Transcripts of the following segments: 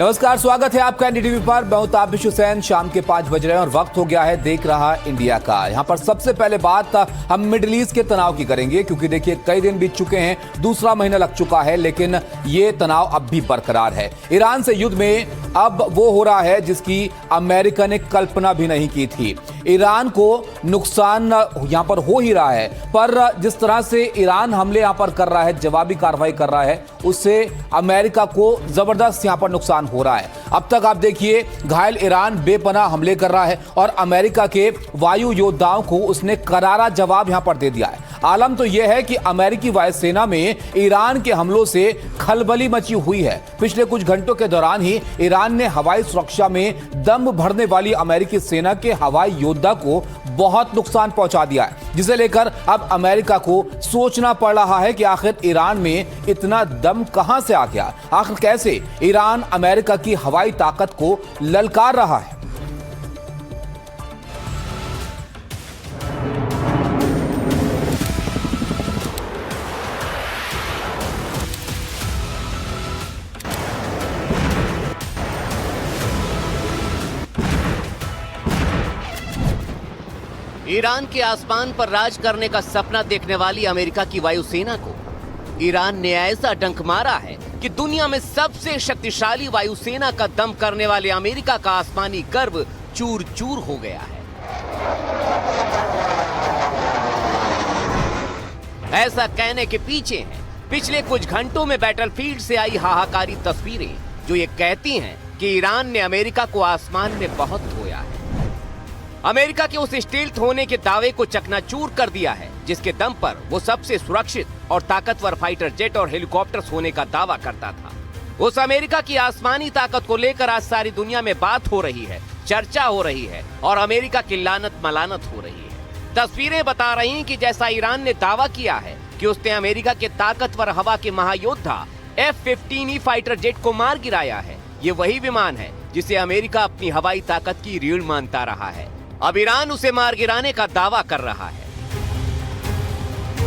नमस्कार, स्वागत है आपका एनडीटीवी पर। मैं हूं ताबिश हुसैन। शाम के 5 बज रहे हैं और वक्त हो गया है देख रहा इंडिया का। यहां पर सबसे पहले बात हम मिडिल ईस्ट के तनाव की करेंगे, क्योंकि देखिए कई दिन बीत चुके हैं, दूसरा महीना लग चुका है, लेकिन ये तनाव अब भी बरकरार है। ईरान से युद्ध में अब वो हो रहा है जिसकी अमेरिका ने कल्पना भी नहीं की थी। ईरान को नुकसान यहां पर हो ही रहा है, पर जिस तरह से ईरान हमले यहां पर कर रहा है, जवाबी कार्रवाई कर रहा है, उससे अमेरिका को जबरदस्त यहां पर नुकसान हो रहा है। अब तक आप देखिए, घायल ईरान बेपनाह हमले कर रहा है और अमेरिका के वायु योद्धाओं को उसने करारा जवाब यहां पर दे दिया है। आलम तो यह है कि अमेरिकी वायुसेना में ईरान के हमलों से खलबली मची हुई है। पिछले कुछ घंटों के दौरान ही ईरान ने हवाई सुरक्षा में दम भरने वाली अमेरिकी सेना के हवाई योद्धा को बहुत नुकसान पहुंचा दिया है, जिसे लेकर अब अमेरिका को सोचना पड़ रहा है कि आखिर ईरान में इतना दम कहां से आ गया, आखिर कैसे ईरान अमेरिका की हवाई ताकत को ललकार रहा है। ईरान के आसमान पर राज करने का सपना देखने वाली अमेरिका की वायुसेना को ईरान ने ऐसा डंक मारा है कि दुनिया में सबसे शक्तिशाली वायुसेना का दम करने वाले अमेरिका का आसमानी गर्व चूर चूर हो गया है। ऐसा कहने के पीछे हैं पिछले कुछ घंटों में बैटलफील्ड से आई हाहाकारी तस्वीरें, जो ये कहती हैं कि ईरान ने अमेरिका को आसमान में बहुत धोया है। अमेरिका के उस स्टील्थ होने के दावे को चकनाचूर कर दिया है जिसके दम पर वो सबसे सुरक्षित और ताकतवर फाइटर जेट और हेलीकॉप्टर्स होने का दावा करता था। उस अमेरिका की आसमानी ताकत को लेकर आज सारी दुनिया में बात हो रही है, चर्चा हो रही है और अमेरिका की लानत मलानत हो रही है। तस्वीरें बता रही हैं कि जैसा ईरान ने दावा किया है कि उसने अमेरिका के ताकतवर हवा के महायोद्धा F-15E फाइटर जेट को मार गिराया है, ये वही विमान है जिसे अमेरिका अपनी हवाई ताकत की रीढ़ मानता रहा है। अब ईरान उसे मार गिराने का दावा कर रहा है।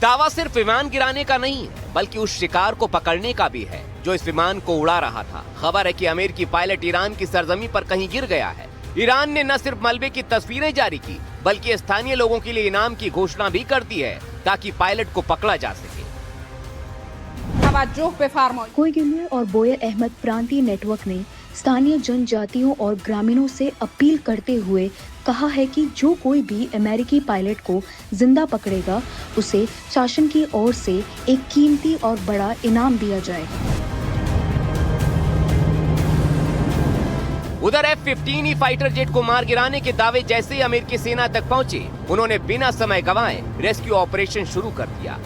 दावा सिर्फ विमान गिराने का नहीं है, बल्कि उस शिकार को पकड़ने का भी है जो इस विमान को उड़ा रहा था। खबर है कि अमेरिकी पायलट ईरान की सरजमी पर कहीं गिर गया है। ईरान ने न सिर्फ मलबे की तस्वीरें जारी की, बल्कि स्थानीय लोगों के लिए इनाम की घोषणा भी कर दी है ताकि पायलट को पकड़ा जा सके। कोई और बोयर अहमद प्रांतीय नेटवर्क ने स्थानीय जनजातियों और ग्रामीणों से अपील करते हुए कहा है कि जो कोई भी अमेरिकी पायलट को जिंदा पकड़ेगा उसे शासन की ओर से एक कीमती और बड़ा इनाम दिया जाएगा। उधर F-15E फाइटर जेट को मार गिराने के दावे जैसे ही अमेरिकी सेना तक पहुंचे, उन्होंने बिना समय गंवाए रेस्क्यू ऑपरेशन शुरू कर दिया।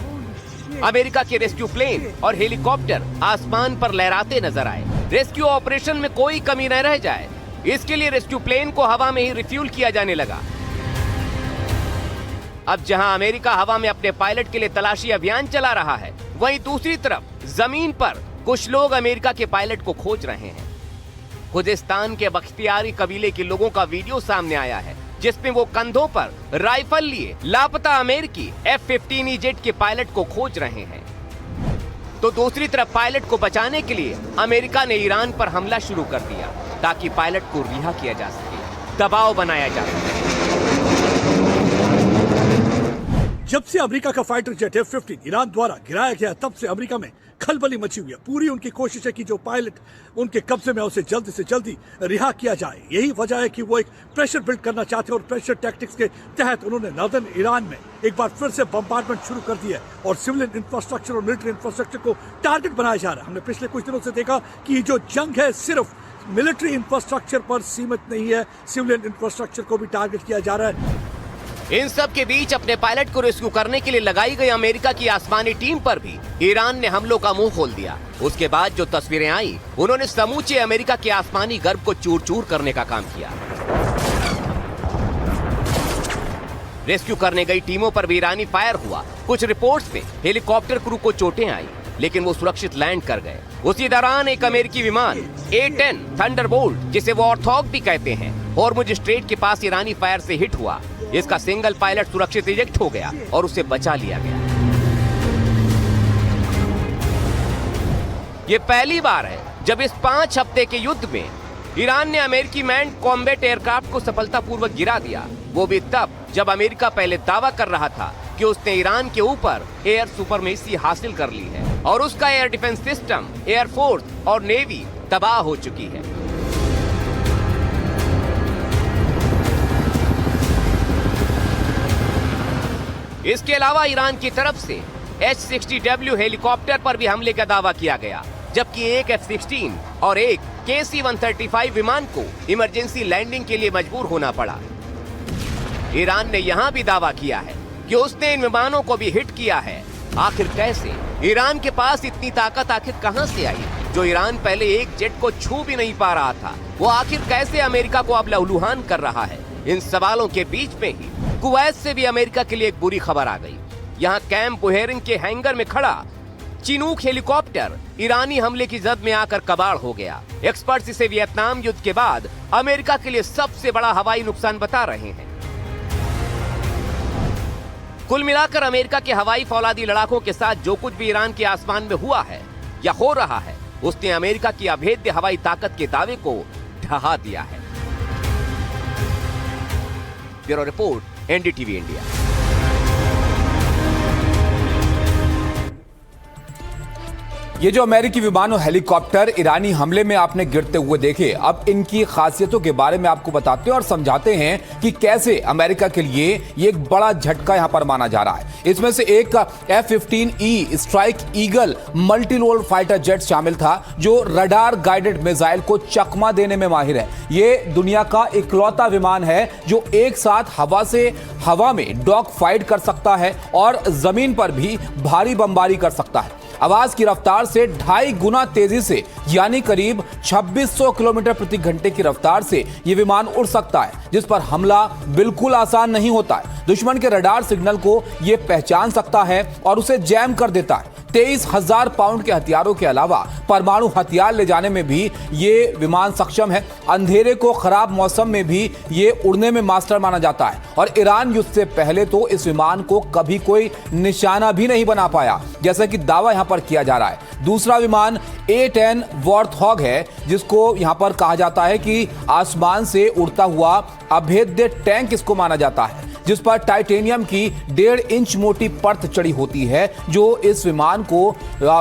अमेरिका के रेस्क्यू प्लेन और हेलीकॉप्टर आसमान पर लहराते नजर आए। रेस्क्यू ऑपरेशन में कोई कमी न रह जाए, इसके लिए रेस्क्यू प्लेन को हवा में ही रिफ्यूल किया जाने लगा। अब जहां अमेरिका हवा में अपने पायलट के लिए तलाशी अभियान चला रहा है, वहीं दूसरी तरफ जमीन पर कुछ लोग अमेरिका के पायलट को खोज रहे हैं। खुजिस्तान के बख्तियारी कबीले के लोगों का वीडियो सामने आया है, जिसमें वो कंधों पर राइफल लिए लापता अमेरिकी F-15E जेट के पायलट को खोज रहे हैं। तो दूसरी तरफ पायलट को बचाने के लिए अमेरिका ने ईरान पर हमला शुरू कर दिया ताकि पायलट को रिहा किया जा सके, दबाव बनाया जा सके। जब से अमेरिका का फाइटर जेट F-15 ईरान द्वारा गिराया गया, तब से अमेरिका में खलबली मची हुई है। पूरी उनकी कोशिश है कि जो पायलट उनके कब्जे में उसे जल्दी से जल्दी रिहा किया जाए। यही वजह है कि वो एक प्रेशर बिल्ड करना चाहते हैं और प्रेशर टैक्टिक्स के तहत उन्होंने नॉर्दर्न ईरान में एक बार फिर से बम्बार्डमेंट शुरू कर दिया है और सिविलियन इंफ्रास्ट्रक्चर और मिलिट्री इंफ्रास्ट्रक्चर को टारगेट बनाया जा रहा है। हमने पिछले कुछ दिनों से देखा कि जो जंग है सिर्फ मिलिट्री इंफ्रास्ट्रक्चर पर सीमित नहीं है, सिविलियन इंफ्रास्ट्रक्चर को भी टारगेट किया जा रहा है। इन सब के बीच अपने पायलट को रेस्क्यू करने के लिए लगाई गई अमेरिका की आसमानी टीम पर भी ईरान ने हमलों का मुंह खोल दिया। उसके बाद जो तस्वीरें आई, उन्होंने समूचे अमेरिका के आसमानी गर्व को चूर चूर करने का काम किया। रेस्क्यू करने गई टीमों पर भी ईरानी फायर हुआ। कुछ रिपोर्ट्स में हेलीकॉप्टर क्रू को चोटें आई, लेकिन वो सुरक्षित लैंड कर गए। उसी दौरान एक अमेरिकी विमान A-10 थंडरबोल्ट, जिसे वॉर्थॉग भी कहते हैं, हॉर्मुज स्ट्रेट के पास ईरानी फायर से हिट हुआ। इसका सिंगल पायलट सुरक्षित इजेक्ट हो गया और उसे बचा लिया गया। ये पहली बार है जब इस 5 हफ्ते के युद्ध में ईरान ने अमेरिकी मैन्ड कॉम्बैट एयरक्राफ्ट को सफलतापूर्वक गिरा दिया, वो भी तब जब अमेरिका पहले दावा कर रहा था कि उसने ईरान के ऊपर एयर सुपरमेसी हासिल कर ली है और उसका एयर डिफेंस सिस्टम, एयरफोर्स और नेवी तबाह हो चुकी है। इसके अलावा ईरान की तरफ से H-60W हेलीकॉप्टर पर भी हमले का दावा किया गया, जबकि एक F-16 और एक KC-135 विमान को इमरजेंसी लैंडिंग के लिए मजबूर होना पड़ा। ईरान ने यहां भी दावा किया है कि उसने इन विमानों को भी हिट किया है। आखिर कैसे? ईरान के पास इतनी ताकत आखिर कहां से आई, जो ईरान पहले एक जेट को छू भी नहीं पा रहा था, वो आखिर कैसे अमेरिका को अब लहूलुहान कर रहा है? इन सवालों के बीच में ही कुवैत से भी अमेरिका के लिए एक बुरी खबर आ गई। यहाँ कैंप बुहेरिन के हैंगर में खड़ा चिनूक हेलीकॉप्टर ईरानी हमले की जद में आकर कबाड़ हो गया। एक्सपर्ट्स इसे वियतनाम युद्ध के बाद अमेरिका के लिए सबसे बड़ा हवाई नुकसान बता रहे हैं। कुल मिलाकर अमेरिका के हवाई फौलादी लड़ाकों के साथ जो कुछ भी ईरान के आसमान में हुआ है या हो रहा है, उसने अमेरिका की अभेद्य हवाई ताकत के दावे को ढहा दिया है। Bureau report, NDTV India. ये जो अमेरिकी विमान और हेलीकॉप्टर ईरानी हमले में आपने गिरते हुए देखे, अब इनकी खासियतों के बारे में आपको बताते हैं और समझाते हैं कि कैसे अमेरिका के लिए ये एक बड़ा झटका यहां पर माना जा रहा है। इसमें से एक F-15E strike eagle multi role fighter jet शामिल था, जो रडार गाइडेड मिसाइल को चकमा देने में माहिर है। ये दुनिया का इकलौता विमान है जो एक साथ हवा से हवा में डॉग फाइट कर सकता है और जमीन पर भी भारी बमबारी कर सकता है। आवाज की रफ्तार से 2.5 गुना तेजी से, यानी करीब 2600 किलोमीटर प्रति घंटे की रफ्तार से यह विमान उड़ सकता है, जिस पर हमला बिल्कुल आसान नहीं होता है। दुश्मन के रडार सिग्नल को यह पहचान सकता है और उसे जैम कर देता है। 23,000 पाउंड के हथियारों के अलावा परमाणु हथियार ले जाने में भी ये विमान सक्षम है। अंधेरे को खराब मौसम में भी ये उड़ने में मास्टर माना जाता है और ईरान युद्ध से पहले तो इस विमान को कभी कोई निशाना भी नहीं बना पाया, जैसा कि दावा यहां पर किया जा रहा है। दूसरा विमान A-10 वॉर्थॉग है, जिसको यहां पर कहा जाता है कि आसमान से उड़ता हुआ अभेद्य टैंक इसको माना जाता है, जिस पर टाइटेनियम की 1.5 इंच मोटी परत चढ़ी होती है, जो इस विमान को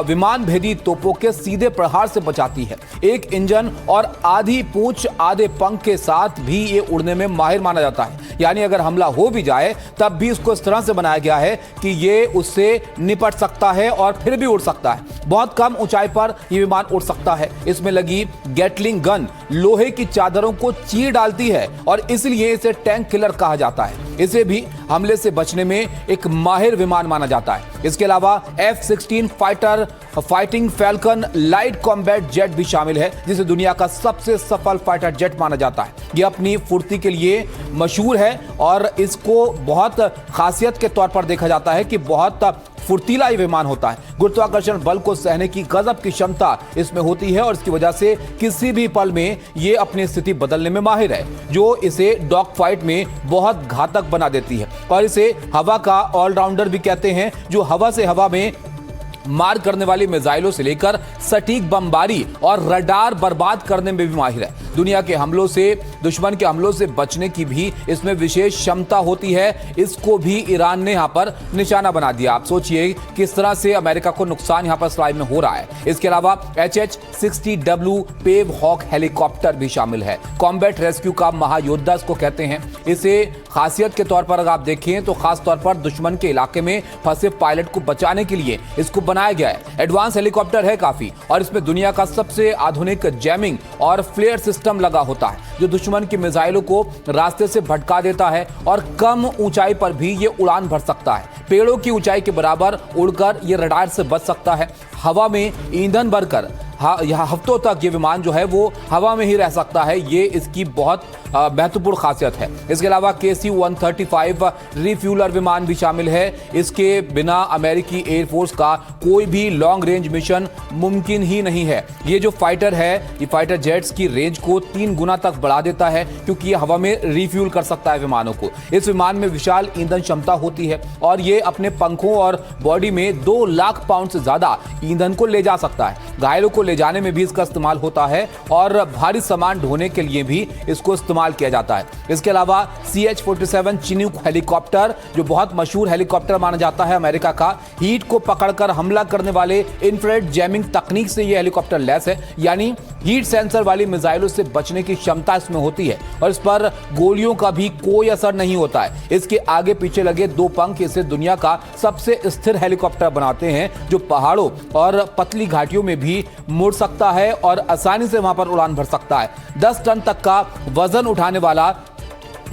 विमान भेदी तोपों के सीधे प्रहार से बचाती है। एक इंजन और आधी पूंछ आधे पंख के साथ भी ये उड़ने में माहिर माना जाता है, यानी अगर हमला हो भी जाए तब भी इसको इस तरह से बनाया गया है कि ये उससे निपट सकता है और फिर भी उड़ सकता है। बहुत कम ऊंचाई पर यह विमान उड़ सकता है। इसमें लगी गैटलिंग गन लोहे की चादरों को चीर डालती है और इसलिए इसे टैंक किलर कहा जाता है। इसे भी हमले से बचने में एक माहिर विमान माना जाता है। इसके अलावा F-16 fighting falcon light combat jet भी शामिल है, जिसे दुनिया का सबसे सफल फाइटर जेट माना जाता है। यह अपनी फुर्ती के लिए मशहूर है और इसको बहुत खासियत के तौर पर देखा जाता है कि बहुत फुर्तीला ये विमान होता है। गुरुत्वाकर्षण बल को सहने की गजब की क्षमता इसमें होती है और इसकी वजह से किसी भी पल में ये अपनी स्थिति बदलने में माहिर है, जो इसे डॉग फाइट में बहुत घातक बना देती है। और इसे हवा का ऑलराउंडर भी कहते हैं, जो हवा से हवा में मार करने वाली मिसाइलों से लेकर सटीक बमबारी और रडार बर्बाद करने में भी माहिर है। दुनिया के हमलों से, दुश्मन के हमलों से बचने की भी इसमें विशेष क्षमता होती है। इसको भी ईरान ने यहाँ पर निशाना बना दिया। आप सोचिए किस तरह से अमेरिका को नुकसान यहाँ पर इस्राइल में हो रहा है। इसके अलावा H-60W पेव हॉक हेलीकॉप्टर भी शामिल है। कॉम्बैट रेस्क्यू का महायोद्धा इसको कहते हैं। इसे खासियत के तौर पर अगर आप देखें तो खास तौर पर दुश्मन के इलाके में फंसे पायलट को बचाने के लिए इसको बनाया गया है। एडवांस हेलीकॉप्टर है काफी और इसमें दुनिया का सबसे आधुनिक जैमिंग और फ्लेयर सिस्टम लगा होता है, जो दुश्मन की मिसाइलों को रास्ते से भटका देता है और कम ऊंचाई पर भी ये उड़ान भर सकता है। पेड़ों की ऊंचाई के बराबर उड़कर ये रडार से बच सकता है। हवा में ईंधन भरकर हफ्तों तक ये विमान जो है वो हवा में ही रह सकता है। ये इसकी बहुत महत्वपूर्ण खासियत है। इसके अलावा KC-135 रिफ्यूलर विमान भी शामिल है। इसके बिना अमेरिकी एयरफोर्स का कोई भी लॉन्ग रेंज मिशन मुमकिन ही नहीं है। ये जो फाइटर है, ये फाइटर जेट्स की रेंज को 3 गुना तक बढ़ा देता है, क्योंकि ये हवा में रिफ्यूल कर सकता है विमानों को। इस विमान में विशाल ईंधन क्षमता होती है और ये अपने पंखों और बॉडी में 2 लाख पाउंड से ज्यादा ईंधन को ले जा सकता है। घायलों को ले जाने में भी इसका इस्तेमाल होता है और भारी सामान ढोने के लिए भी इसको इस्तेमाल किया जाता है। इसके अलावा CH-47 चिनूक हेलीकॉप्टर, जो बहुत मशहूर हेलीकॉप्टर माना जाता है अमेरिका का, हीट को पकड़कर हमला करने वाले इंफ्रारेड जैमिंग तकनीक से यह हेलीकॉप्टर लैस है, यानी हीट सेंसर वाली मिसाइलों से बचने की क्षमता इसमें होती है और इस पर गोलियों का भी कोई असर नहीं होता है। इसके आगे पीछे लगे 2 पंख इसे दुनिया का सबसे स्थिर हेलीकॉप्टर बनाते हैं, जो पहाड़ों और पतली घाटियों में भी मुड़ सकता है और आसानी से वहां पर उड़ान भर सकता है। 10 टन तक का वजन उठाने वाला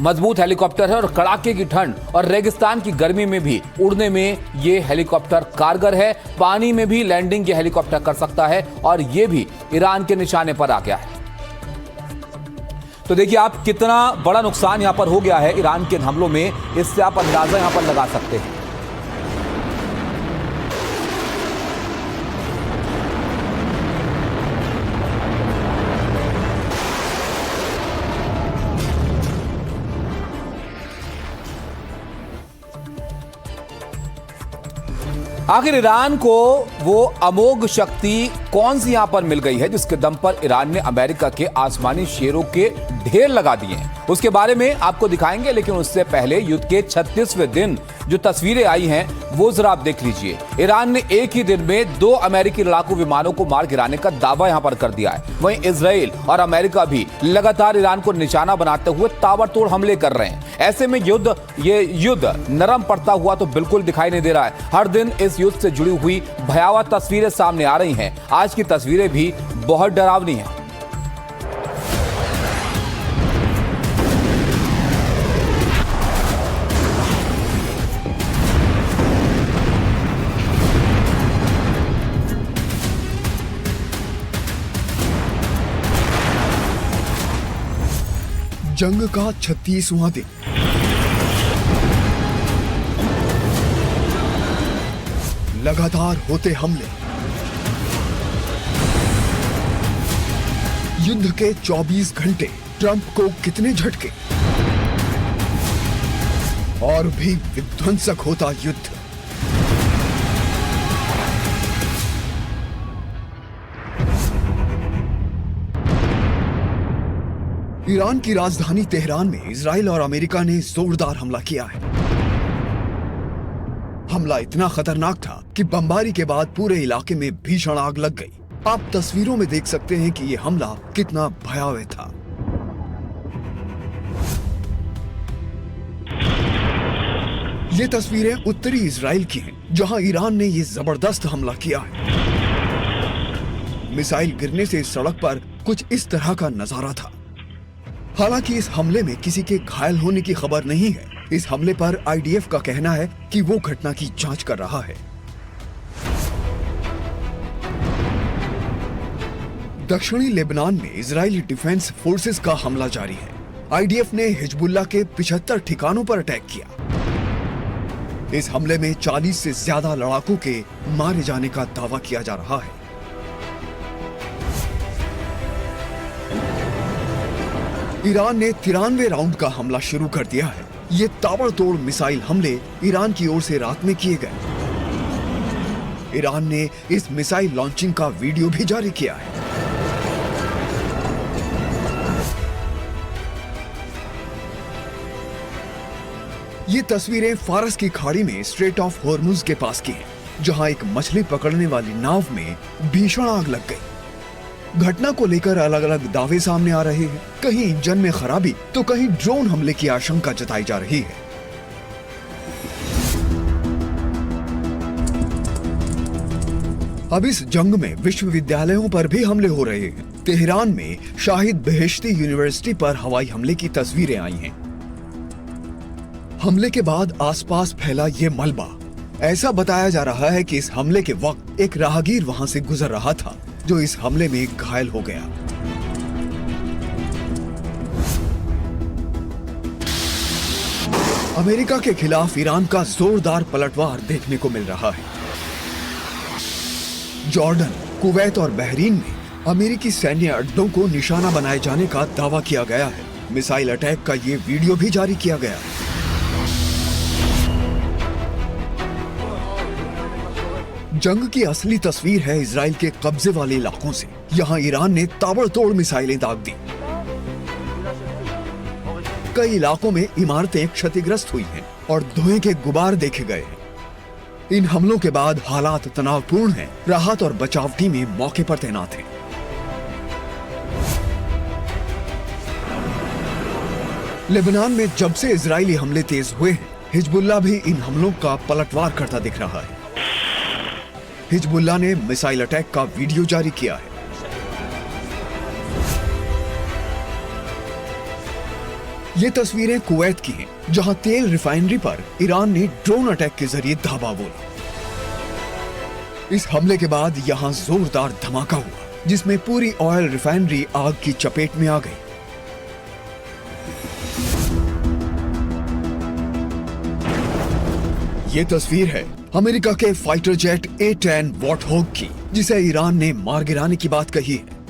मजबूत हेलीकॉप्टर है और कड़ाके की ठंड और रेगिस्तान की गर्मी में भी उड़ने में ये हेलीकॉप्टर कारगर है। पानी में भी लैंडिंग ये हेलीकॉप्टर कर सकता है और ये भी ईरान के निशाने पर आ गया है। तो देखिए आप कितना बड़ा नुकसान यहां पर हो गया है ईरान के हमलों में, इससे आप अंदाजा यहां पर लगा सकते हैं। आखिर ईरान को वो अमोघ शक्ति कौन सी यहां पर मिल गई है जिसके दम पर ईरान ने अमेरिका के आसमानी शेरों के ढेर लगा दिए हैं, उसके बारे में आपको दिखाएंगे। लेकिन उससे पहले युद्ध के 36वें दिन जो तस्वीरें आई हैं वो जरा आप देख लीजिए। ईरान ने एक ही दिन में 2 अमेरिकी लड़ाकू विमानों को मार गिराने का दावा यहां पर कर दिया है। वहीं इजराइल और अमेरिका भी लगातार ईरान को निशाना बनाते हुए ताबड़तोड़ हमले कर रहे हैं। ऐसे में ये युद्ध नरम पड़ता हुआ तो बिल्कुल दिखाई नहीं दे रहा है। हर दिन इस युद्ध से जुड़ी हुई भयावह तस्वीरें सामने आ रही हैं। आज की तस्वीरें भी बहुत डरावनी हैं। जंग का 36वां दिन। लगातार होते हमले। युद्ध के 24 घंटे, ट्रंप को कितने झटके और भी विध्वंसक होता युद्ध। ईरान की राजधानी तेहरान में इजराइल और अमेरिका ने जोरदार हमला किया है। हमला इतना खतरनाक था कि बमबारी के बाद पूरे इलाके में भीषण आग लग गई। आप तस्वीरों में देख सकते हैं कि यह हमला कितना भयावह था। ये तस्वीरें उत्तरी इजराइल की हैं, जहां ईरान ने यह जबरदस्त हमला किया है। मिसाइल गिरने से सड़क पर कुछ इस तरह का नजारा था। हालांकि इस हमले में किसी के घायल होने की खबर नहीं है। इस हमले पर IDF का कहना है कि वो घटना की जांच कर रहा है। दक्षिणी लेबनान में इजरायली डिफेंस फोर्सेस का हमला जारी है। IDF ने हिजबुल्लाह के 75 ठिकानों पर अटैक किया। इस हमले में 40 से ज्यादा लड़ाकू के मारे जाने का दावा किया जा रहा है। ईरान ने 93 राउंड का हमला शुरू कर दिया है। ये ताबड़तोड़ मिसाइल हमले ईरान की ओर से रात में किए गए। ईरान ने इस मिसाइल लॉन्चिंग का वीडियो भी जारी किया है। ये तस्वीरें फारस की खाड़ी में स्ट्रेट ऑफ हॉर्मुज के पास की हैं, जहां एक मछली पकड़ने वाली नाव में भीषण आग लग गई। घटना को लेकर अलग अलग दावे सामने आ रहे हैं। कहीं इंजन में खराबी तो कहीं ड्रोन हमले की आशंका जताई जा रही है। अब इस जंग में विश्वविद्यालयों पर भी हमले हो रहे हैं। तेहरान में शाहिद बेहेश्ती यूनिवर्सिटी पर हवाई हमले की तस्वीरें आई हैं। हमले के बाद आसपास फैला ये मलबा। ऐसा बताया जा रहा है कि इस हमले के वक्त एक राहगीर वहां से गुजर रहा था, जो इस हमले में घायल हो गया। अमेरिका के खिलाफ ईरान का जोरदार पलटवार देखने को मिल रहा है। जॉर्डन, कुवैत और बहरीन में अमेरिकी सैन्य अड्डों को निशाना बनाए जाने का दावा किया गया है। मिसाइल अटैक का ये वीडियो भी जारी किया गया है। जंग की असली तस्वीर है इजराइल के कब्जे वाले इलाकों से। यहाँ ईरान ने ताबड़तोड़ मिसाइलें दाग दी। कई इलाकों में इमारतें क्षतिग्रस्त हुई हैं और धुएं के गुबार देखे गए हैं। इन हमलों के बाद हालात तनावपूर्ण हैं। राहत और बचाव टीमें मौके पर तैनात हैं। लेबनान में जब से इजरायली हमले तेज हुए हैं, हिजबुल्लाह भी इन हमलों का पलटवार करता दिख रहा है। हिजबुल्लाह ने मिसाइल अटैक का वीडियो जारी किया है। ये तस्वीरें कुवैत की हैं, जहां तेल रिफाइनरी पर ईरान ने ड्रोन अटैक के जरिए धावा बोला। इस हमले के बाद यहां जोरदार धमाका हुआ, जिसमें पूरी ऑयल रिफाइनरी आग की चपेट में आ गई। ये तस्वीर है अमेरिका के फाइटर जेट A-10 वॉर्थहॉग की, जिसे ईरान ने मार गिराने की बात कही है।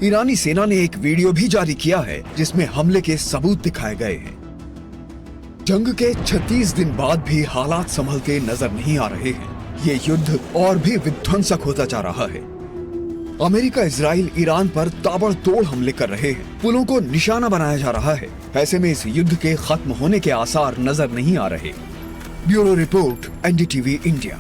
ईरानी सेना ने एक वीडियो भी जारी किया है, जिसमें हमले के सबूत दिखाए गए हैं। जंग के 36 दिन बाद भी हालात संभलते नजर नहीं आ रहे हैं। ये युद्ध और भी विध्वंसक होता जा रहा है। अमेरिका, इजराइल ईरान पर ताबड़तोड़ हमले कर रहे हैं। पुलों को निशाना बनाया जा रहा है। ऐसे में इस युद्ध के खत्म होने के आसार नजर नहीं आ रहे। Bureau report, NDTV India.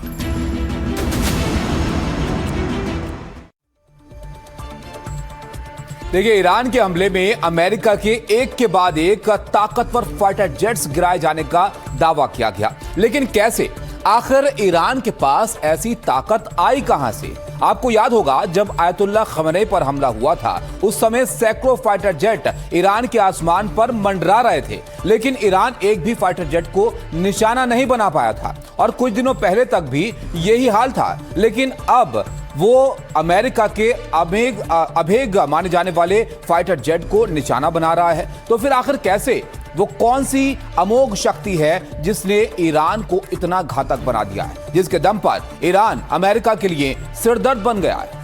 देखिए, ईरान के हमले में अमेरिका के एक के बाद एक ताकतवर फाइटर जेट्स गिराए जाने का दावा किया गया, लेकिन कैसे? आखिर ईरान के पास ऐसी ताकत आई कहां से? आपको याद होगा, जब आयतुल्लाह खमेनी पर हमला हुआ था, उस समय सैकड़ों फाइटर जेट ईरान के आसमान पर मंडरा रहे थे, लेकिन ईरान एक भी फाइटर जेट को निशाना नहीं बना पाया था। और कुछ दिनों पहले तक भी यही हाल था, लेकिन अब वो अमेरिका के अभेद्य माने जाने वाले फाइटर जेट को निशाना बना रहा है। तो फिर आखिर कैसे? वो कौन सी अमोघ शक्ति है जिसने ईरान को इतना घातक बना दिया है, जिसके दम पर ईरान अमेरिका के लिए सिरदर्द बन गया है?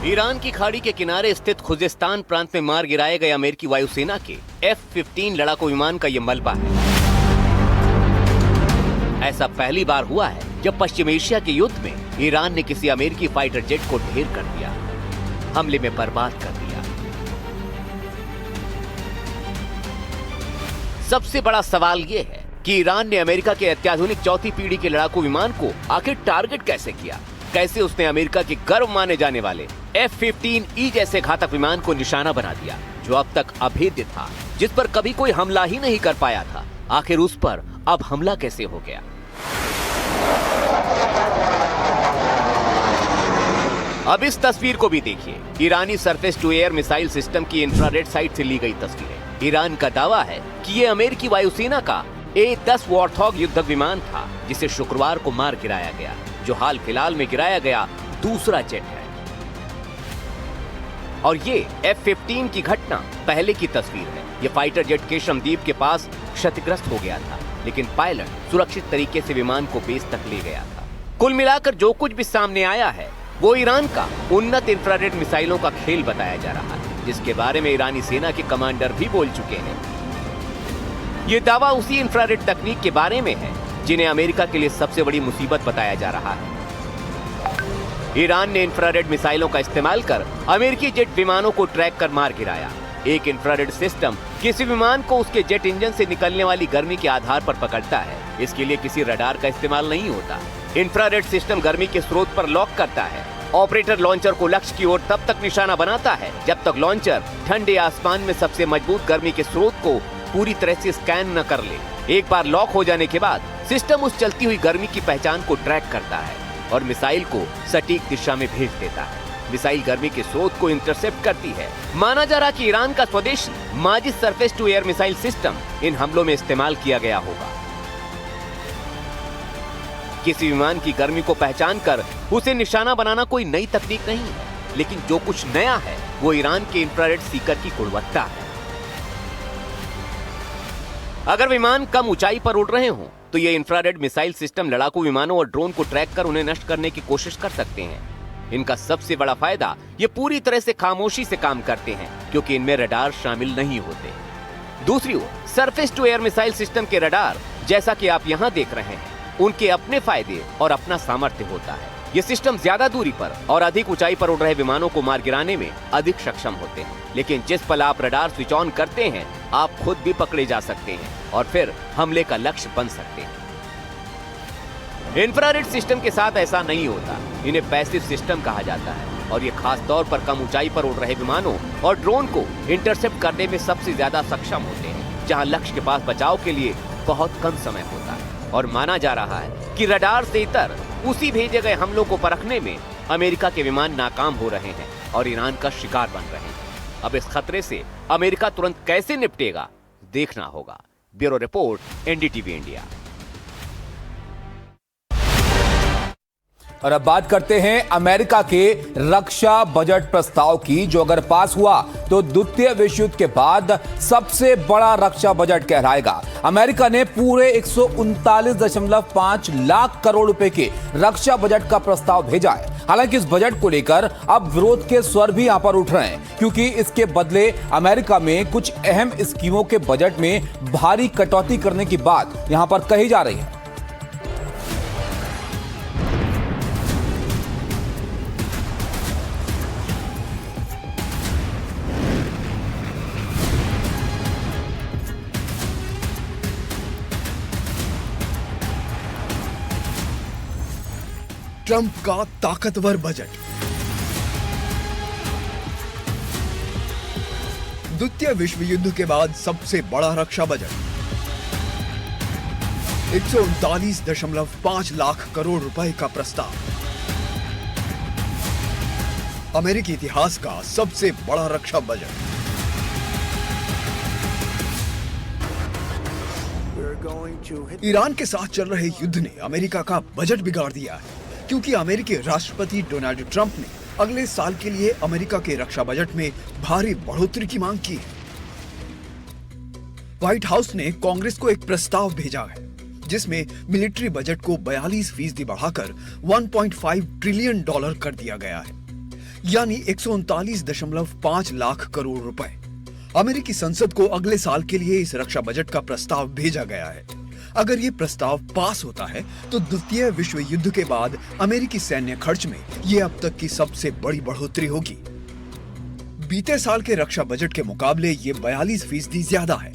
ईरान की खाड़ी के किनारे स्थित खुजिस्तान प्रांत में मार गिराए गए अमेरिकी वायुसेना के F-15 लड़ाकू विमान का यह मलबा है। ऐसा पहली बार हुआ है जब पश्चिम एशिया के युद्ध में ईरान ने किसी अमेरिकी फाइटर जेट को ढेर कर दिया, हमले में बर्बाद कर दिया। सबसे बड़ा सवाल यह है कि ईरान ने अमेरिका के अत्याधुनिक चौथी पीढ़ी के लड़ाकू विमान को आखिर टारगेट कैसे किया? कैसे उसने अमेरिका के गर्व माने जाने वाले F-15E जैसे घातक विमान को निशाना बना दिया, जो अब तक अभेद्य था, जिस पर कभी कोई हमला ही नहीं कर पाया था? आखिर उस पर अब हमला कैसे हो गया? अब इस तस्वीर को भी देखिए। ईरानी surface to air missile system की इंफ्रारेड साइट से ली गई तस्वीरें। ईरान का दावा है कि ये अमेरिकी वायुसेना का A-10 वॉर्थहॉग युद्धक विमान था, जिसे शुक्रवार को मार गिराया गया, जो हाल फिलहाल में गिराया गया दूसरा जेट है। और ये F-15 की घटना पहले की तस्वीर है। ये फाइटर जेट केशमद्वीप के पास क्षतिग्रस्त हो गया था, लेकिन पायलट सुरक्षित तरीके से विमान को बेस तक ले गया था। कुल मिलाकर जो कुछ भी सामने आया है, वो ईरान का उन्नत इंफ्रारेड मिसाइलों का खेल बताया जा रहा है, जिसके बारे में ईरानी सेना के कमांडर भी बोल चुके हैं। ये दावा उसी इंफ्रारेड तकनीक के बारे में है जिन्हें अमेरिका के लिए सबसे बड़ी मुसीबत बताया जा रहा है। ईरान ने इंफ्रारेड मिसाइलों का इस्तेमाल कर अमेरिकी जेट विमानों को ट्रैक कर मार गिराया। एक इंफ्रारेड सिस्टम किसी विमान को उसके जेट इंजन से निकलने वाली गर्मी के आधार पर पकड़ता है। इसके लिए किसी रडार का इस्तेमाल नहीं होता। इंफ्रारेड सिस्टम गर्मी के स्रोत पर लॉक करता है। ऑपरेटर लॉन्चर को लक्ष्य की ओर तब तक निशाना बनाता है जब तक लॉन्चर ठंडे आसमान में सबसे मजबूत गर्मी के स्रोत को पूरी तरह से स्कैन न कर ले। एक बार लॉक हो जाने के बाद सिस्टम उस चलती हुई गर्मी की पहचान को ट्रैक करता है और मिसाइल को सटीक दिशा में भेज देता है। मिसाइल गर्मी के स्रोत को इंटरसेप्ट करती है। माना जा रहा कि ईरान का स्वदेशी Majid surface to air missile system इन हमलों में इस्तेमाल किया गया होगा। किसी विमान की गर्मी को पहचान कर उसे निशाना बनाना कोई नई तकनीक नहीं है, लेकिन जो कुछ नया है वो ईरान के इंफ्रारेड सीकर की गुणवत्ता है। अगर विमान कम ऊंचाई पर उड़ रहे हों तो ये इंफ्रारेड मिसाइल सिस्टम लड़ाकू विमानों और ड्रोन को ट्रैक कर उन्हें नष्ट करने की कोशिश कर सकते हैं। इनका सबसे बड़ा फायदा ये पूरी तरह से खामोशी से काम करते हैं, क्योंकि इनमें रडार शामिल नहीं होते। दूसरी ओर surface to air missile system के रडार, जैसा कि आप यहाँ देख रहे हैं, उनके अपने फायदे और अपना सामर्थ्य होता है। ये सिस्टम ज्यादा दूरी पर और अधिक ऊंचाई पर उड़ रहे विमानों को मार गिराने में अधिक सक्षम होते हैं, लेकिन जिस पल आप रडार स्विच ऑन करते हैं आप खुद भी पकड़े जा सकते हैं और फिर हमले का लक्ष्य बन सकते हैं। इंफ्रारेड सिस्टम के साथ ऐसा नहीं होता। इन्हें पैसिव सिस्टम कहा जाता है और ये खास तौर पर कम ऊंचाई पर उड़ रहे विमानों और ड्रोन को इंटरसेप्ट करने में सबसे ज्यादा सक्षम होते हैं, जहां लक्ष्य के पास बचाव के लिए बहुत कम समय होता है। और माना जा रहा है कि रडार से इतर उसी भेजे गए हमलों को परखने में अमेरिका के विमान नाकाम हो रहे हैं और ईरान का शिकार बन रहे हैं। अब इस खतरे से अमेरिका तुरंत कैसे निपटेगा, देखना होगा। Bureau report, NDTV India. और अब बात करते हैं अमेरिका के रक्षा बजट प्रस्ताव की, जो अगर पास हुआ तो द्वितीय विश्व युद्ध के बाद सबसे बड़ा रक्षा बजट कहलाएगा। अमेरिका ने पूरे 139.5 लाख करोड़ रुपए के रक्षा बजट का प्रस्ताव भेजा है। हालांकि इस बजट को लेकर अब विरोध के स्वर भी यहां पर उठ रहे हैं, क्योंकि इसके बदले अमेरिका में कुछ अहम स्कीमों के बजट में भारी कटौती करने की बात यहां पर कही जा रही है। ट्रंप का ताकतवर बजट। द्वितीय विश्व युद्ध के बाद सबसे बड़ा रक्षा बजट 139.5 लाख करोड़ रुपए का प्रस्ताव। अमेरिकी इतिहास का सबसे बड़ा रक्षा बजट। ईरान के साथ चल रहे युद्ध ने अमेरिका का बजट बिगाड़ दिया है, क्योंकि अमेरिकी राष्ट्रपति डोनाल्ड ट्रंप ने अगले साल के लिए अमेरिका के रक्षा बजट में भारी बढ़ोतरी की मांग की है। व्हाइट हाउस ने कांग्रेस को एक प्रस्ताव भेजा है, जिसमें मिलिट्री बजट को 42% बढ़ाकर $1.5 ट्रिलियन कर दिया गया है, यानी 139.5 लाख करोड़ रुपए। अमेरिकी संसद को अगले साल के लिए इस रक्षा बजट का प्रस्ताव भेजा गया है। अगर ये प्रस्ताव पास होता है तो द्वितीय विश्व युद्ध के बाद अमेरिकी सैन्य खर्च में ये अब तक की सबसे बड़ी बढ़ोतरी होगी। बीते साल के रक्षा बजट के मुकाबले ये 42% ज्यादा है।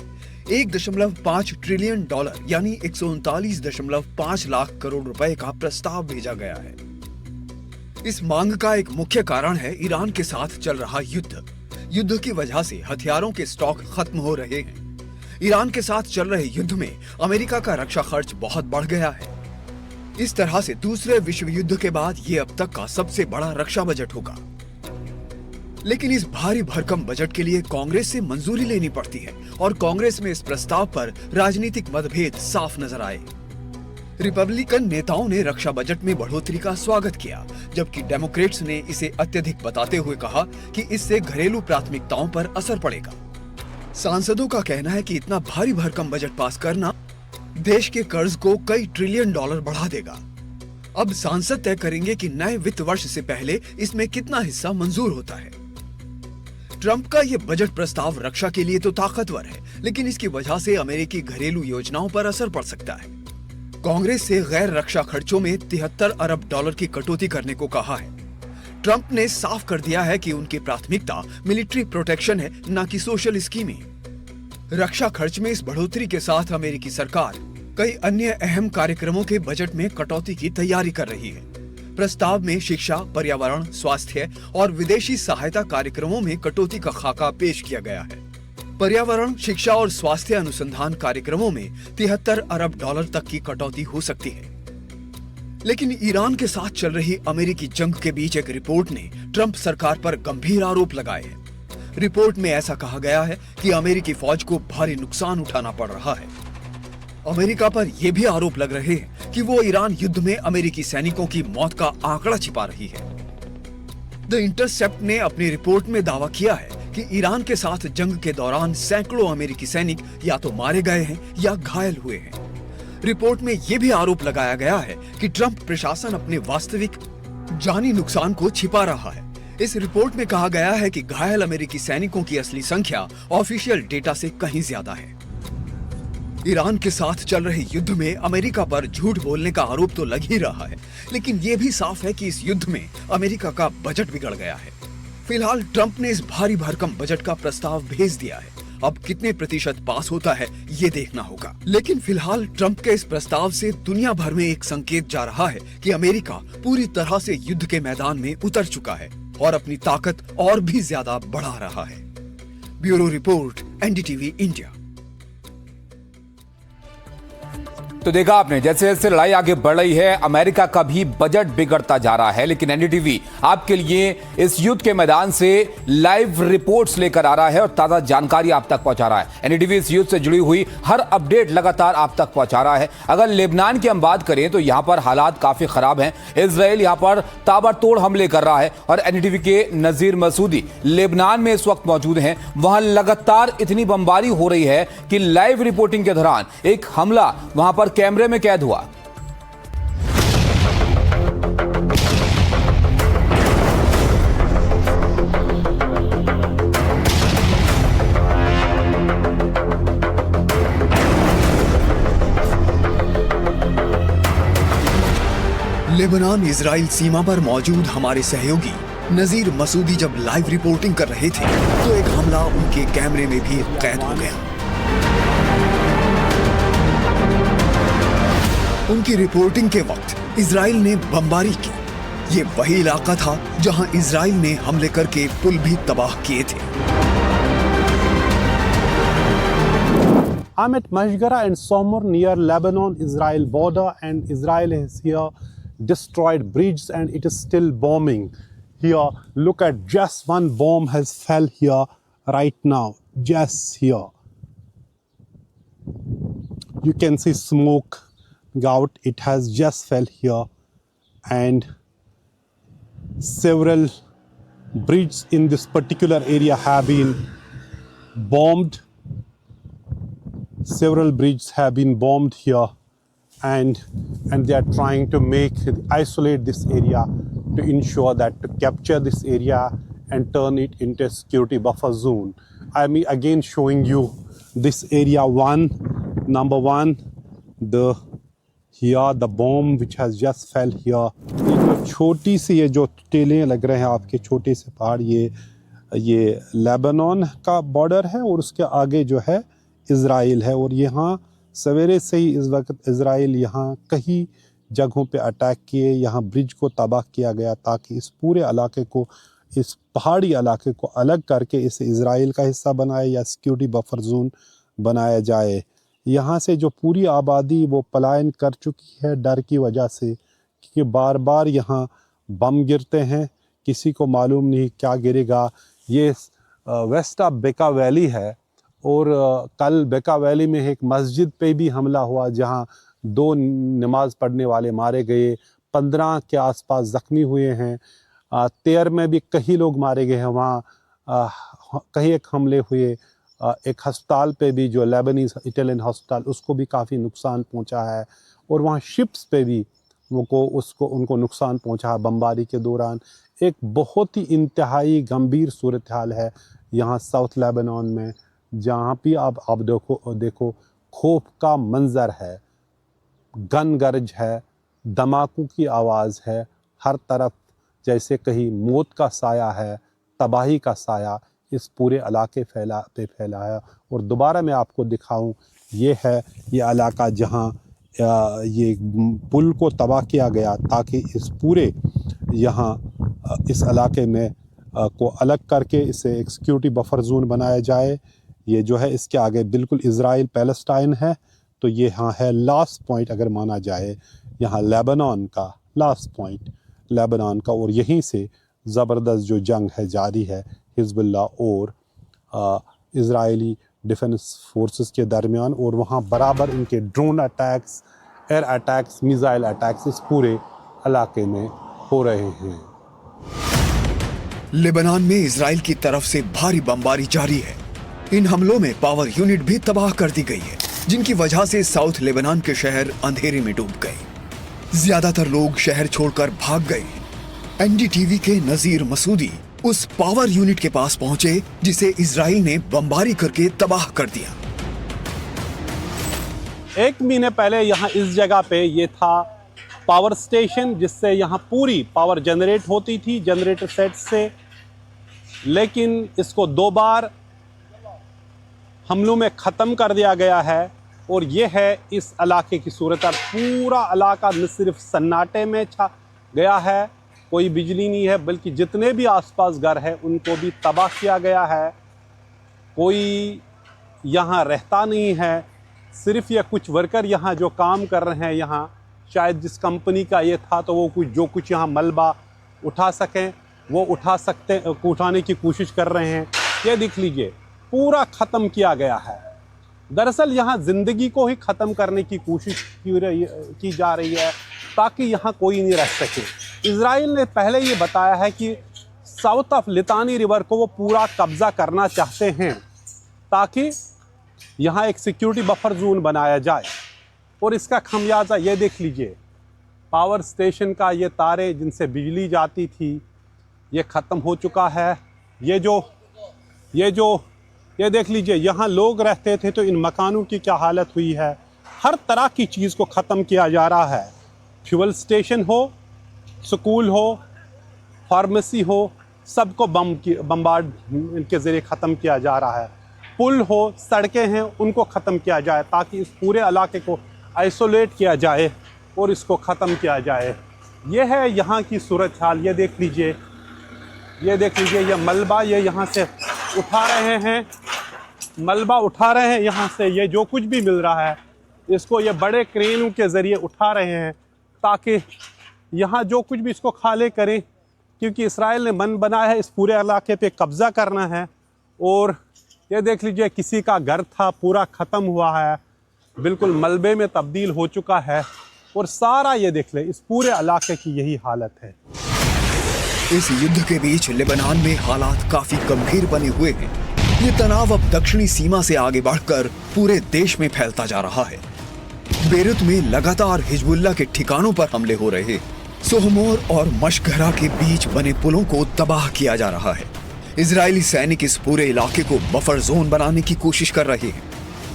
$1.5 ट्रिलियन यानी 139.5 लाख करोड़ रुपए का प्रस्ताव भेजा गया है। इस मांग का एक मुख्य कारण है ईरान के साथ चल रहा युद्ध। युद्ध की वजह से हथियारों के स्टॉक खत्म हो रहे हैं। ईरान के साथ चल रहे युद्ध में अमेरिका का रक्षा खर्च बहुत बढ़ गया है। इस तरह से दूसरे विश्व युद्ध के बाद ये अब तक का सबसे बड़ा रक्षा बजट होगा। लेकिन इस भारी भरकम बजट के लिए कांग्रेस से मंजूरी लेनी पड़ती है और कांग्रेस में इस प्रस्ताव पर राजनीतिक मतभेद साफ नजर आए। रिपब्लिकन नेताओं ने रक्षा बजट में बढ़ोतरी का स्वागत किया, जबकि डेमोक्रेट्स ने इसे अत्यधिक बताते हुए कहा कि इससे घरेलू प्राथमिकताओं पर असर पड़ेगा। सांसदों का कहना है कि इतना भारी भरकम बजट पास करना देश के कर्ज को कई ट्रिलियन डॉलर बढ़ा देगा। अब सांसद तय करेंगे कि नए वित्त वर्ष से पहले इसमें कितना हिस्सा मंजूर होता है। ट्रंप का ये बजट प्रस्ताव रक्षा के लिए तो ताकतवर है, लेकिन इसकी वजह से अमेरिकी घरेलू योजनाओं पर असर पड़ सकता है। कांग्रेस से गैर रक्षा खर्चों में $73 अरब की कटौती करने को कहा है। ट्रंप ने साफ कर दिया है कि उनकी प्राथमिकता मिलिट्री प्रोटेक्शन है, न कि सोशल स्कीमें। रक्षा खर्च में इस बढ़ोतरी के साथ अमेरिकी सरकार कई अन्य अहम कार्यक्रमों के बजट में कटौती की तैयारी कर रही है। प्रस्ताव में शिक्षा, पर्यावरण, स्वास्थ्य और विदेशी सहायता कार्यक्रमों में कटौती का खाका पेश किया गया है। पर्यावरण, शिक्षा और स्वास्थ्य अनुसंधान कार्यक्रमों में $73 अरब तक की कटौती हो सकती है। लेकिन ईरान के साथ चल रही अमेरिकी जंग के बीच एक रिपोर्ट ने ट्रंप सरकार पर गंभीर आरोप लगाए हैं। रिपोर्ट में ऐसा कहा गया है कि अमेरिकी फौज को भारी नुकसान उठाना पड़ रहा है। अमेरिका पर यह भी आरोप लग रहे हैं कि वो ईरान युद्ध में अमेरिकी सैनिकों की मौत का आंकड़ा छिपा रही है। द इंटरसेप्ट ने अपनी रिपोर्ट में दावा किया है कि ईरान के साथ जंग के दौरान सैकड़ों अमेरिकी सैनिक या तो मारे गए हैं या घायल हुए हैं। रिपोर्ट में यह भी आरोप लगाया गया है कि ट्रंप प्रशासन अपने वास्तविक जानी नुकसान को छिपा रहा है। इस रिपोर्ट में कहा गया है कि घायल अमेरिकी सैनिकों की असली संख्या ऑफिशियल डेटा से कहीं ज्यादा है। ईरान के साथ चल रहे युद्ध में अमेरिका पर झूठ बोलने का आरोप तो लग ही रहा है, लेकिन यह भी साफ है कि इस युद्ध में अमेरिका का बजट बिगड़ गया है। फिलहाल ट्रंप ने इस भारी भरकम बजट का प्रस्ताव भेज दिया है। अब कितने प्रतिशत पास होता है ये देखना होगा। लेकिन फिलहाल ट्रंप के इस प्रस्ताव से दुनिया भर में एक संकेत जा रहा है कि अमेरिका पूरी तरह से युद्ध के मैदान में उतर चुका है और अपनी ताकत और भी ज्यादा बढ़ा रहा है। Bureau report, NDTV India. तो देखा आपने, जैसे जैसे लड़ाई आगे बढ़ रही है अमेरिका का भी बजट बिगड़ता जा रहा है। लेकिन एनडीटीवी आपके लिए इस युद्ध के मैदान से लाइव रिपोर्ट्स लेकर आ रहा है और ताजा जानकारी आप तक पहुंचा रहा है। एनडीटीवी इस युद्ध से जुड़ी हुई हर अपडेट लगातार आप तक पहुंचा रहा है। अगर लेबनान की हम बात करें तो यहां पर हालात काफी खराब हैं। इजराइल यहां पर ताबड़तोड़ हमले कर रहा है और एनडीटीवी के नजीर मसूदी लेबनान में इस वक्त मौजूद हैं। वहां लगातार इतनी बमबारी हो रही है कि लाइव रिपोर्टिंग के दौरान एक हमला वहां पर कैमरे में कैद हुआ। लेबनान इजराइल सीमा पर मौजूद हमारे सहयोगी नजीर मसूदी जब लाइव रिपोर्टिंग कर रहे थे तो एक हमला उनके कैमरे में भी कैद हो गया। उनकी रिपोर्टिंग के वक्त इजराइल ने बमबारी की। ये वही इलाका था जहां इजराइल ने हमले करके पुल भी तबाह किए थे। I'm at Mashgara and Somor near Lebanon-Israel border, and Israel has here destroyed bridges and it is still bombing. Here, look at just one bomb has fell here right now, just here. You can see smoke out, it has just fell here, and several bridges in this particular area have been bombed. Several bridges have been bombed here, and they are trying to isolate this area to ensure that to capture this area and turn it into a security buffer zone. I'm again showing you this area number one, here the bomb which has just fell here. ये जो छोटी सी ये जो टेलें लग रहे हैं आपके छोटे से पहाड़, ये लेबनान का बॉर्डर है और उसके आगे जो है इज़राइल है। और यहाँ सवेरे से ही इस वक्त इज़राइल यहाँ कई जगहों पे अटैक किए, यहाँ ब्रिज को तबाह किया गया ताकि इस पूरे इलाके को, इस पहाड़ी इलाके को अलग करके इसे इज़राइल का हिस्सा बनाए या सिक्योरिटी बफर जोन बनाया जाए। यहाँ से जो पूरी आबादी वो पलायन कर चुकी है डर की वजह से, क्योंकि बार बार यहाँ बम गिरते हैं, किसी को मालूम नहीं क्या गिरेगा। ये वेस्ट ऑफ बेका वैली है और कल बेका वैली में एक मस्जिद पे भी हमला हुआ जहाँ 2 नमाज पढ़ने वाले मारे गए, 15 के आसपास ज़ख्मी हुए हैं। तेर में भी कई लोग मारे गए हैं, वहाँ कई एक हमले हुए। एक अस्पताल पे भी जो लेबनीज इटालियन अस्पताल, उसको भी काफ़ी नुकसान पहुँचा है। और वहाँ शिप्स पे भी उनको नुकसान पहुँचा है बमबारी के दौरान। एक बहुत ही इंतहाई गंभीर सूरत हाल है यहाँ साउथ लेबनान में, जहाँ भी आप देखो खौफ का मंजर है, गन गरज है, धमाकों की आवाज़ है, हर तरफ जैसे कहीं मौत का साया है, तबाही का साया इस पूरे इलाके पे फैला है। और दोबारा मैं आपको दिखाऊं, ये है ये इलाका जहाँ ये पुल को तबाह किया गया ताकि इस पूरे यहाँ इस इलाके में को अलग करके इसे एक सिक्योरिटी बफर जोन बनाया जाए। ये जो है इसके आगे बिल्कुल इज़राइल पैलेस्टाइन है, तो ये यहाँ है लास्ट पॉइंट अगर माना जाए, यहाँ लेबनान का लास्ट पॉइंट लेबनान का। और यहीं से ज़बरदस्त जो जंग है जारी है हिज़्बुल्लाह और इज़राइली डिफेंस फोर्सेस के दरमियान, और वहाँ बराबर इनके drone attacks, air attacks, missile attacks इस पूरे इलाके में हो रहे हैं। लेबनान में इजराइल की तरफ से भारी बमबारी जारी है। इन हमलों में पावर यूनिट भी तबाह कर दी गई है, जिनकी वजह से साउथ लेबनान के शहर अंधेरे में डूब गए। ज्यादातर लोग शहर छोड़कर भाग गए। एनडीटीवी के नजीर मसूदी उस पावर यूनिट के पास पहुंचे जिसे इजराइल ने बमबारी करके तबाह कर दिया। 1 महीने पहले यहाँ इस जगह पे ये था पावर स्टेशन, जिससे यहाँ पूरी पावर जनरेट होती थी जनरेटर सेट से, लेकिन इसको 2 बार हमलों में ख़त्म कर दिया गया है। और ये है इस इलाके की सूरत। पूरा इलाका न सिर्फ सन्नाटे में छा गया है, कोई बिजली नहीं है, बल्कि जितने भी आसपास घर हैं उनको भी तबाह किया गया है। कोई यहाँ रहता नहीं है, सिर्फ ये कुछ वर्कर यहाँ जो काम कर रहे हैं, यहाँ शायद जिस कंपनी का ये था तो वो जो कुछ यहाँ मलबा उठा सकें वो उठाने की कोशिश कर रहे हैं। ये देख लीजिए, पूरा ख़त्म किया गया है। दरअसल यहाँ ज़िंदगी को ही ख़त्म करने की कोशिश की जा रही है ताकि यहाँ कोई नहीं रह सके। इजराइल ने पहले ये बताया है कि साउथ ऑफ लितानी रिवर को वो पूरा कब्ज़ा करना चाहते हैं ताकि यहाँ एक सिक्योरिटी बफर जोन बनाया जाए। और इसका खमियाजा ये देख लीजिए, पावर स्टेशन का ये तारे जिनसे बिजली जाती थी ये ख़त्म हो चुका है। ये देख लीजिए, यहाँ लोग रहते थे तो इन मकानों की क्या हालत हुई है। हर तरह की चीज़ को ख़त्म किया जा रहा है। फ्यूल स्टेशन हो, स्कूल हो, फार्मेसी हो, सबको बम्बार्ड इनके ज़रिए ख़त्म किया जा रहा है। पुल हो, सड़कें हैं, उनको ख़त्म किया जाए ताकि इस पूरे इलाके को आइसोलेट किया जाए और इसको ख़त्म किया जाए। ये है यहाँ की सूरत हाल। ये देख लीजिए, ये मलबा ये यहाँ से उठा रहे हैं, मलबा उठा रहे हैं यहाँ से। ये जो कुछ भी मिल रहा है इसको ये बड़े क्रेनों के ज़रिए उठा रहे हैं ताकि यहाँ जो कुछ भी इसको खाली करें, क्योंकि इसराइल ने मन बनाया है इस पूरे इलाके पे कब्ज़ा करना है। और ये देख लीजिए, किसी का घर था पूरा ख़त्म हुआ है, बिल्कुल मलबे में तब्दील हो चुका है। और सारा ये देख ले, इस पूरे इलाके की यही हालत है। इस युद्ध के बीच लेबनान में हालात काफी गंभीर बने हुए हैं। ये तनाव अब दक्षिणी सीमा से आगे बढ़कर पूरे देश में फैलता जा रहा है। बेरूत में लगातार हिजबुल्लाह के ठिकानों पर हमले हो रहे। सोहमोर और मशगरा के बीच बने पुलों को तबाह किया जा रहा है। इजरायली सैनिक इस पूरे इलाके को बफर जोन बनाने की कोशिश कर रहे हैं।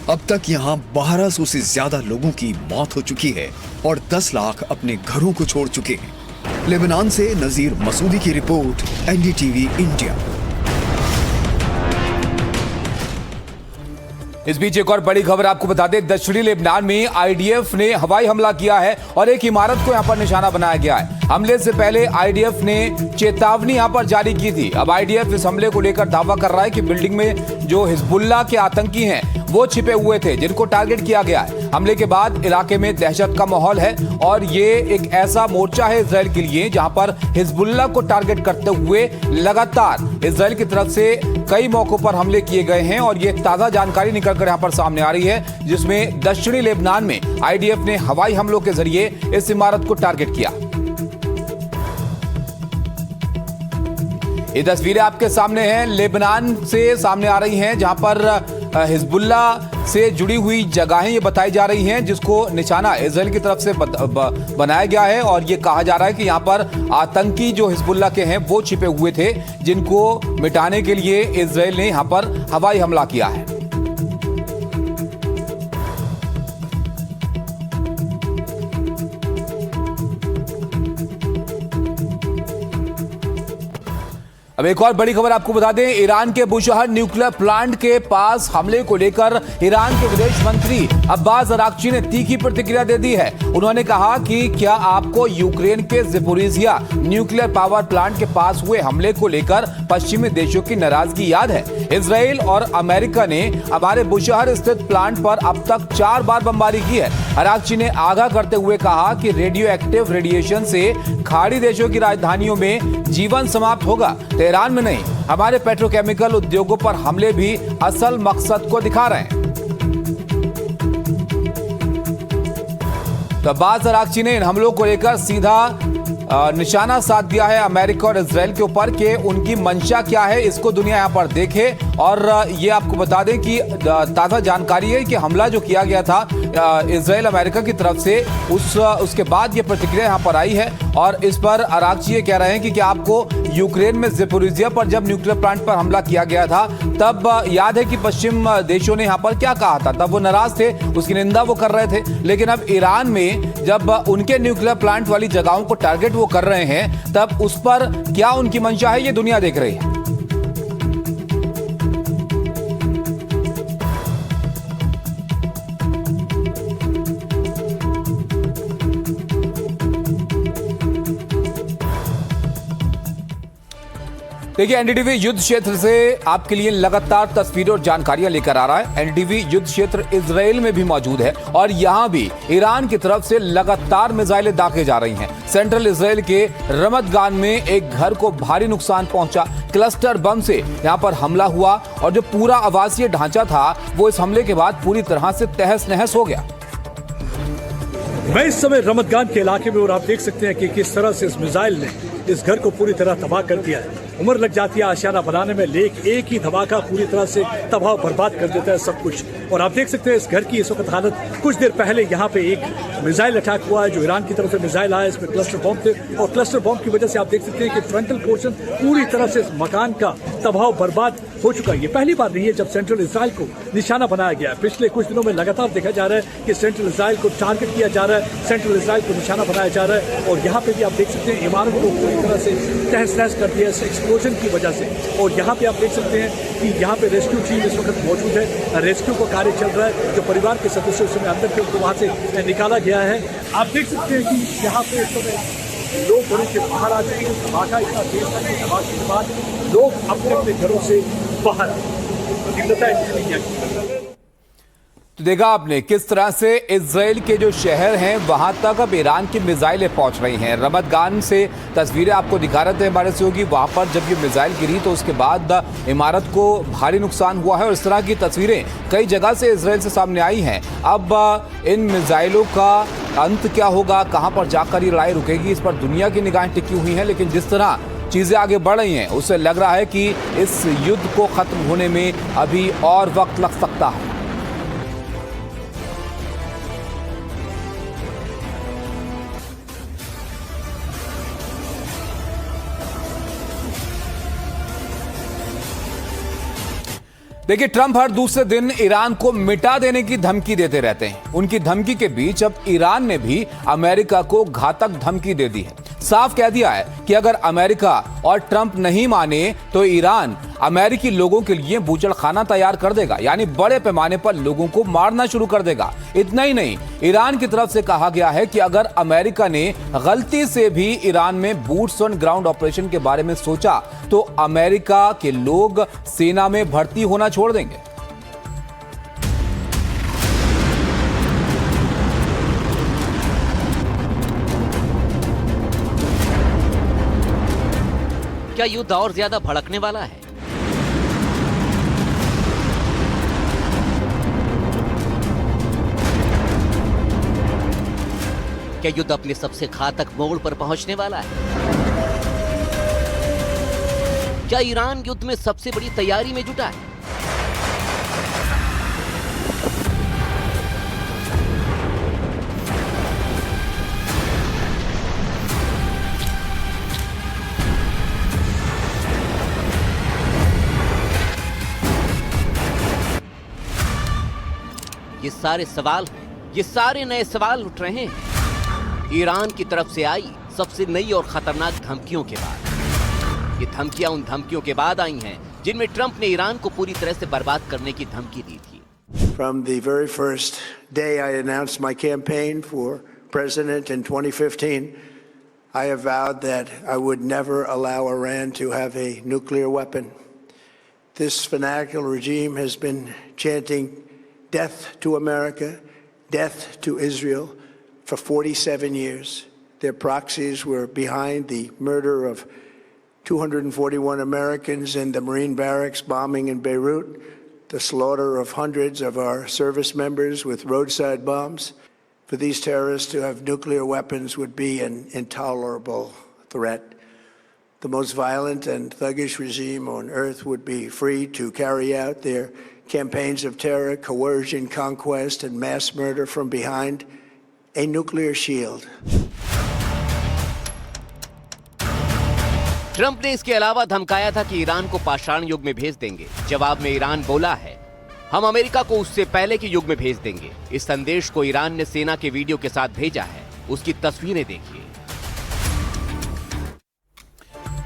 अब तक यहाँ 1200 से ज्यादा लोगों की मौत हो चुकी है और 10 लाख अपने घरों को छोड़ चुके हैं। लेबनान से नजीर मसूदी की रिपोर्ट, एनडीटीवी इंडिया। इस बीच एक और बड़ी खबर आपको बता दें, दक्षिणी लेबनान में आईडीएफ ने हवाई हमला किया है और एक इमारत को यहां पर निशाना बनाया गया है। हमले से पहले आईडीएफ ने चेतावनी यहां पर जारी की थी। अब आईडीएफ इस हमले को लेकर दावा कर रहा है कि बिल्डिंग में जो हिजबुल्लाह के आतंकी हैं वो छिपे हुए थे, जिनको टारगेट किया गया है। हमले के बाद इलाके में दहशत का माहौल है और ये एक ऐसा मोर्चा है इजराइल के लिए जहां पर हिजबुल्लाह को टारगेट करते हुए लगातार इजराइल की तरफ से कई मौकों पर हमले किए गए हैं। और ये ताजा जानकारी निकलकर यहां पर सामने आ रही है, जिसमें दक्षिणी लेबनान में आईडीएफ ने हवाई हमलों के जरिए इस इमारत को टारगेट किया। ये तस्वीरें आपके सामने हैं, लेबनान से सामने आ रही हैं, जहां पर हिजबुल्लाह से जुड़ी हुई जगहें ये बताई जा रही हैं, जिसको निशाना इजराइल की तरफ से बनाया गया है। और ये कहा जा रहा है कि यहाँ पर आतंकी जो हिजबुल्लाह के हैं वो छिपे हुए थे, जिनको मिटाने के लिए इजराइल ने यहाँ पर हवाई हमला किया है। अब एक और बड़ी खबर आपको बता दें, ईरान के बुशहर न्यूक्लियर प्लांट के पास हमले को लेकर ईरान के विदेश मंत्री अब्बास अराक्ची ने तीखी प्रतिक्रिया दे दी है। उन्होंने कहा कि क्या आपको यूक्रेन के ज़पोरिजिया न्यूक्लियर पावर प्लांट के पास हुए हमले को लेकर पश्चिमी देशों की नाराजगी याद है? इजराइल और अमेरिका ने हमारे बुशहर स्थित प्लांट पर अब तक 4 बार बमबारी की है। अराक्ची ने आगाह करते हुए कहा कि रेडियो एक्टिव रेडिएशन से खाड़ी देशों की राजधानियों में जीवन समाप्त होगा। तेहरान में नहीं, हमारे पेट्रोकेमिकल उद्योगों पर हमले भी असल मकसद को दिखा रहे हैं। तो अब्बास अरागची ने इन हमलों को लेकर सीधा निशाना साध दिया है अमेरिका और इजराइल के ऊपर कि उनकी मंशा क्या है, इसको दुनिया यहां पर देखे। और ये आपको बता दें कि ताज़ा जानकारी है कि हमला जो किया गया था इजराइल अमेरिका की तरफ से, उसके बाद ये प्रतिक्रिया यहां पर आई है। और इस पर अरागची ये कह रहे हैं कि क्या आपको यूक्रेन में ज़पोरिजिया पर जब न्यूक्लियर प्लांट पर हमला किया गया था तब याद है कि पश्चिम देशों ने यहां पर क्या कहा था? तब वो नाराज थे, उसकी निंदा वो कर रहे थे। लेकिन अब ईरान में जब उनके न्यूक्लियर प्लांट वाली जगहों को टारगेट वो कर रहे हैं, तब उस पर क्या उनकी मंशा है, ये दुनिया देख रही है। देखिए, एनडीटीवी युद्ध क्षेत्र से आपके लिए लगातार तस्वीरें और जानकारियां लेकर आ रहा है। एनडीटीवी युद्ध क्षेत्र इजराइल में भी मौजूद है और यहां भी ईरान की तरफ से लगातार मिसाइलें दागे जा रही हैं। सेंट्रल इजराइल के रमत गान में एक घर को भारी नुकसान पहुंचा। क्लस्टर बम से यहां पर हमला हुआ और जो पूरा आवासीय ढांचा था वो इस हमले के बाद पूरी तरह से तहस नहस हो गया। मैं इस समय रमतगान के इलाके में, और आप देख सकते हैं कि किस तरह से इस मिसाइल ने इस घर को पूरी तरह तबाह कर दिया है। उम्र लग जाती है आशियाना बनाने में, लेकिन एक ही धमाका पूरी तरह से तबाह बर्बाद कर देता है सब कुछ। और आप देख सकते हैं इस घर की इस वक्त हालत। कुछ देर पहले यहाँ पे एक मिसाइल अटैक हुआ है जो ईरान की तरफ से मिसाइल आया, इसमें क्लस्टर बम थे और क्लस्टर बम की वजह से आप देख सकते हैं कि फ्रंटल पोर्शन पूरी तरह से इस मकान का तबाह बर्बाद हो चुका है। ये पहली बार नहीं है जब सेंट्रल इजराइल को निशाना बनाया गया है। पिछले कुछ दिनों में लगातार देखा जा रहा है कि सेंट्रल इजराइल को टारगेट किया जा रहा है, सेंट्रल इजराइल को निशाना बनाया जा रहा है। और यहाँ पे भी आप देख सकते हैं इमारत को पूरी तरह से तहस नहस कर दिया इस एक्सप्लोजन की वजह से। और यहाँ पे आप देख सकते हैं कि यहाँ पे रेस्क्यू टीम इस वक्त मौजूद है, रेस्क्यू का कार्य चल रहा है। जो परिवार के सदस्य उस समय अंदर थे उनको वहाँ से निकाला गया है। आप देख सकते हैं कि यहाँ पे इस समय लोग घरों से बाहर आ चुके हैं। धमाका इतना तेज था कि धमाके के बाद लोग अपने अपने घरों से बाहर। तो देखा आपने किस तरह से इजराइल के जो शहर हैं वहां तक अब ईरान की मिसाइलें पहुंच रही हैं। रमत गान से तस्वीरें आपको दिखा रहे थे हमारे सहयोगी, वहां पर जब ये मिसाइल गिरी तो उसके बाद इमारत को भारी नुकसान हुआ है और इस तरह की तस्वीरें कई जगह से इजराइल से सामने आई हैं। अब इन मिसाइलों का अंत क्या होगा, कहां पर जाकर ये लड़ाई रुकेगी, इस पर दुनिया की निगाहें टिकी हुई हैं। लेकिन जिस तरह चीजें आगे बढ़ रही हैं उससे लग रहा है कि इस युद्ध को खत्म होने में अभी और वक्त लग सकता है। देखिए, ट्रंप हर दूसरे दिन ईरान को मिटा देने की धमकी देते रहते हैं। उनकी धमकी के बीच अब ईरान ने भी अमेरिका को घातक धमकी दे दी है। साफ कह दिया है कि अगर अमेरिका और ट्रंप नहीं माने तो ईरान अमेरिकी लोगों के लिए बूचड़खाना तैयार कर देगा, यानी बड़े पैमाने पर लोगों को मारना शुरू कर देगा। इतना ही नहीं, ईरान की तरफ से कहा गया है कि अगर अमेरिका ने गलती से भी ईरान में बूट्स ऑन ग्राउंड ऑपरेशन के बारे में सोचा तो अमेरिका के लोग सेना में भर्ती होना छोड़ देंगे। क्या युद्ध और ज्यादा भड़कने वाला है? क्या युद्ध अपने सबसे घातक मोड़ पर पहुंचने वाला है? क्या ईरान युद्ध में सबसे बड़ी तैयारी में जुटा है? ये सारे नए सवाल उठ रहे हैं ईरान की तरफ से आई सबसे नई और खतरनाक धमकियों के बाद। ये धमकियां उन धमकियों के बाद आई हैं जिनमें ट्रंप ने ईरान को पूरी तरह से बर्बाद करने की धमकी दी थी। From the very first day I announced my campaign for president in 2015, I have vowed that I would never allow Iran to have a nuclear weapon. This fanatical regime has been chanting death to America, death to Israel for 47 years. Their proxies were behind the murder of 241 Americans in the Marine barracks bombing in Beirut, the slaughter of hundreds of our service members with roadside bombs. For these terrorists to have nuclear weapons would be an intolerable threat. The most violent and thuggish regime on earth would be free to carry out their campaigns of terror, coercion, conquest, and mass murder from behind a nuclear shield. Trump ने इसके अलावा धमकाया था कि Iran को पाषाण युग में भेज देंगे। जवाब में ईरान बोला है, हम अमेरिका को उससे पहले के युग में भेज देंगे। इस संदेश को ईरान ने सेना के वीडियो के साथ भेजा है। उसकी तस्वीरें देखिए।